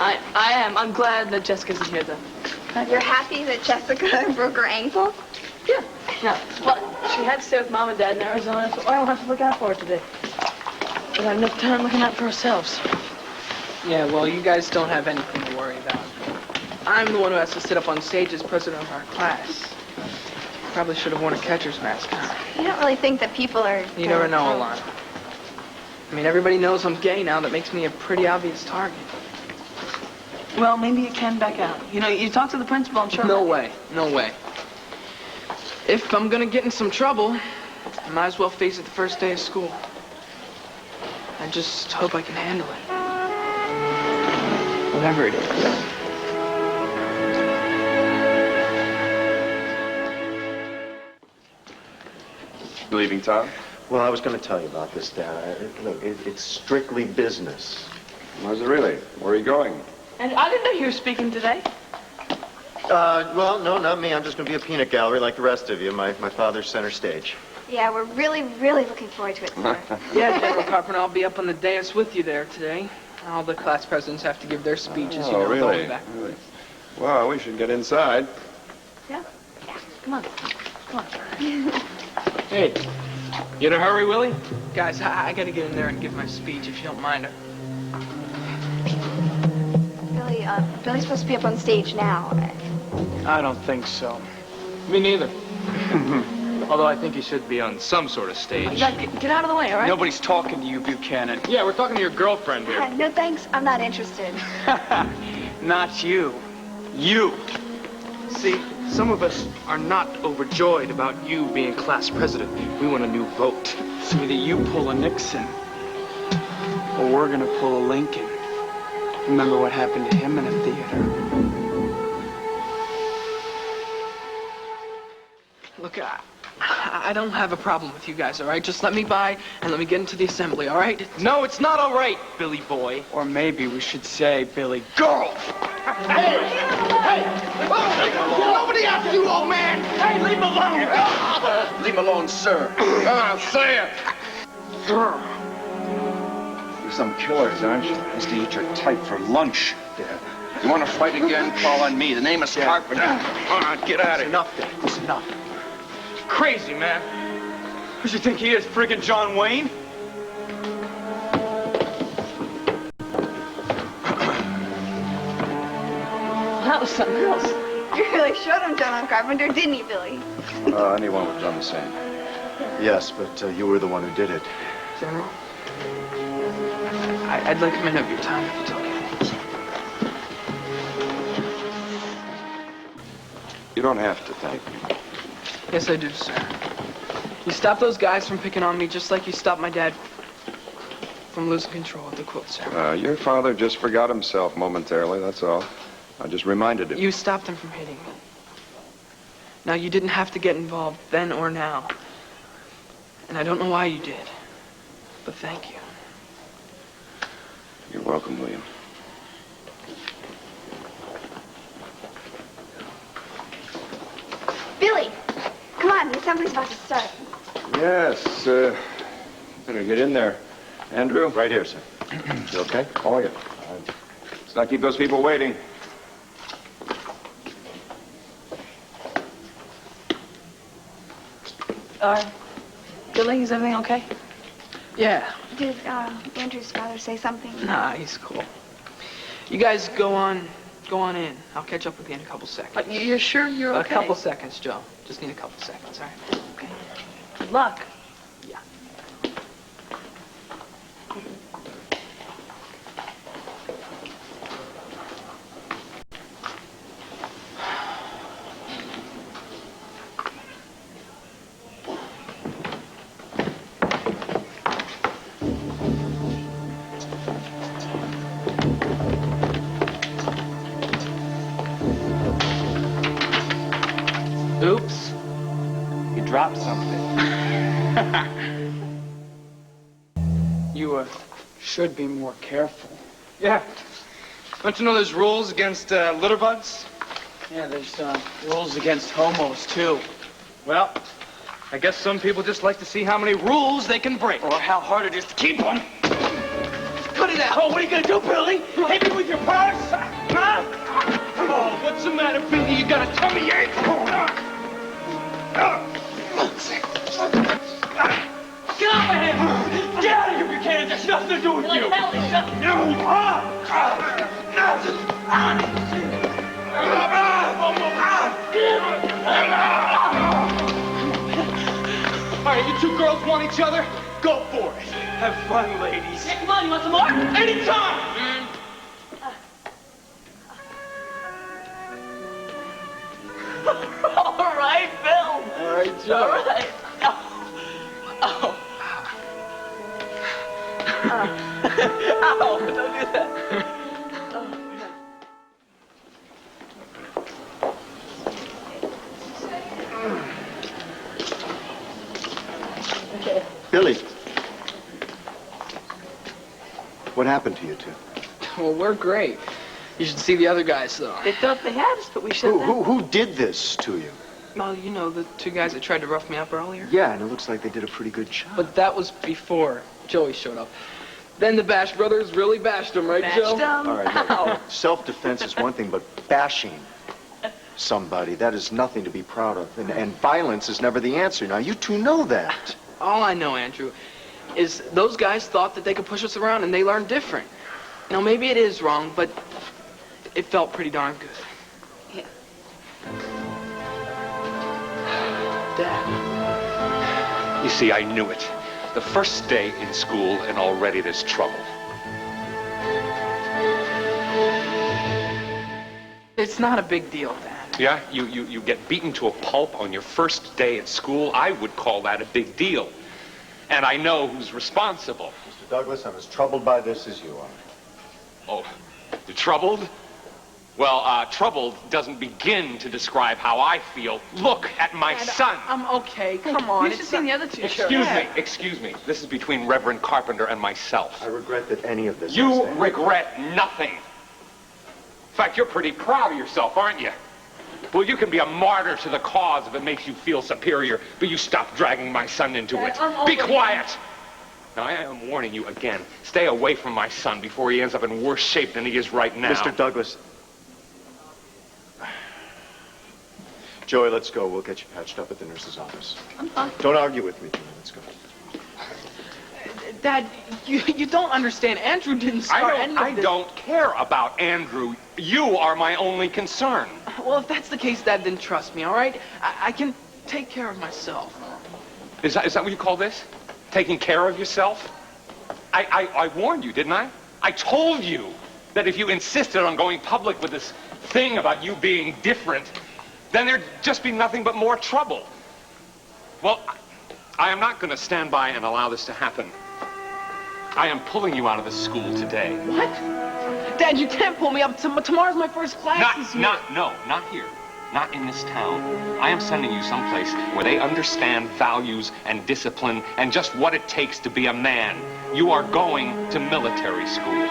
I am. I'm glad that Jessica's here, though. You're happy that Jessica broke her ankle? Yeah. No. Well, she had to stay with Mom and Dad in Arizona, so I don't have to look out for her today. We got enough time looking out for ourselves. Yeah, well, you guys don't have anything to worry about. I'm the one who has to sit up on stage as president of our class. Probably should have worn a catcher's mask, huh? You don't really think that people are... You never know, Alana. I mean, everybody knows I'm gay now. That makes me a pretty obvious target. Well, maybe you can back out. You know, you talk to the principal, I'm sure... No way. No way. If I'm gonna get in some trouble, I might as well face it the first day of school. I just hope I can handle it. Whatever it is. You leaving, Tom? Well, I was going to tell you about this, Dad. Look, it's strictly business. Was it really? Where are you going? And I didn't know you were speaking today. Well, no, not me. I'm just going to be a peanut gallery like the rest of you. My father's center stage. Yeah, we're really, really looking forward to it, sir. Yeah, General Carpenter, I'll be up on the dais with you there today. All the class presidents have to give their speeches, Oh, really? Back. Really? Well, we should get inside. Yeah? Yeah. Come on. Come on. Hey, you in a hurry, Willie? Guys, I gotta get in there and give my speech, if you don't mind. Billy's supposed to be up on stage now. I don't think so. Me neither. Although I think he should be on some sort of stage. Yeah, get out of the way, all right? Nobody's talking to you, Buchanan. Yeah, we're talking to your girlfriend here. No, thanks. I'm not interested. Not you. You. See, some of us are not overjoyed about you being class president. We want a new vote. So either you pull a Nixon, or we're gonna pull a Lincoln. Remember what happened to him in a theater. Look, I don't have a problem with you guys, all right? Just let me by and let me get into the assembly, all right? No, it's not all right, Billy boy. Or maybe we should say Billy girl. Hey! Nobody after you, old man! Hey, leave him alone! Leave him alone, sir. Come on, say it! Sir. You're some killers, aren't you? Used to eat your type for lunch. Yeah. You want to fight again? Call on me. The name is Carpenter. Come on, get at it. Enough, Dad. It's enough. Crazy, man. Who does he think he is, friggin' John Wayne? That was something else. You really showed him, General Carpenter, didn't you, Billy? Anyone would have done the same. Yes, but you were the one who did it. General, I'd like a minute of your time, if it's okay. You don't have to thank me. Yes, I do, sir. You stopped those guys from picking on me just like you stopped my dad from losing control of the quilt, sir. Your father just forgot himself momentarily, that's all. I just reminded him. You stopped him from hitting me. Now, you didn't have to get involved then or now. And I don't know why you did. But thank you. You're welcome, William. Billy! Come on, the assembly's about to start. Yes, better get in there. Andrew? Right here, sir. You okay? Oh, yeah. Let's not keep those people waiting. Billy, is everything okay? Yeah. Did Andrew's father say something? Nah, he's cool. You guys go on in. I'll catch up with you in a couple seconds. You're sure you're okay? A couple seconds, Joe. Just need a couple seconds, all right? Okay. Good luck. Yeah. Oops. You dropped something. You, should be more careful. Yeah. Don't you know there's rules against, litterbugs? Yeah, there's, rules against homos, too. Well, I guess some people just like to see how many rules they can break. Or how hard it is to keep them. Put it out. Oh, what are you gonna do, Billy? Hit me with your purse? All right, you two girls want each other? Go for it. Have fun, ladies. Hey, come on, you want some more? Anytime! All right, Phil. All right, Joe. All right. Oh. Ow, don't do that. Billy. What happened to you two? Well, we're great. You should see the other guys, though. They thought they had us, but we shut them. Who did this to you? Well, you know, the two guys that tried to rough me up earlier. Yeah, and it looks like they did a pretty good job. But that was before Joey showed up. Then the Bash brothers really bashed him, right, Joe? Bashed them? All right, Ow. look, self-defense is one thing, but bashing somebody, that is nothing to be proud of. And violence is never the answer. Now, you two know that. All I know, Andrew, is those guys thought that they could push us around and they learned different. Now, maybe it is wrong, but it felt pretty darn good. Yeah. Dad. You see, I knew it. The first day in school, and already there's trouble. It's not a big deal, Dad. Yeah? You get beaten to a pulp on your first day at school. I would call that a big deal. And I know who's responsible. Mr. Douglas, I'm as troubled by this as you are. Oh, you're troubled? Well, troubled doesn't begin to describe how I feel. Look at my Dad, son. I'm okay. Come on. You should see the other two. Excuse me. This is between Reverend Carpenter and myself. I regret that any of this. You regret nothing. In fact, you're pretty proud of yourself, aren't you? Well, you can be a martyr to the cause if it makes you feel superior, but you stop dragging my son into it. Be quiet! Now, I am warning you again. Stay away from my son before he ends up in worse shape than he is right now. Mr. Douglas. Joey, let's go. We'll get you patched up at the nurse's office. I'm fine. Don't argue with me, Joey. Let's go. Dad, you don't understand. Andrew didn't start any of this. I don't care about Andrew. You are my only concern. Well, if that's the case, Dad, then trust me, all right? I can take care of myself. Is that what you call this? Taking care of yourself? I warned you, didn't I? I told you that if you insisted on going public with this thing about you being different, then there'd just be nothing but more trouble. Well, I am not going to stand by and allow this to happen. I am pulling you out of the school today. What? Dad, you can't pull me up. Tomorrow's my first class this year. Not here. Not in this town. I am sending you someplace where they understand values and discipline and just what it takes to be a man. You are going to military school.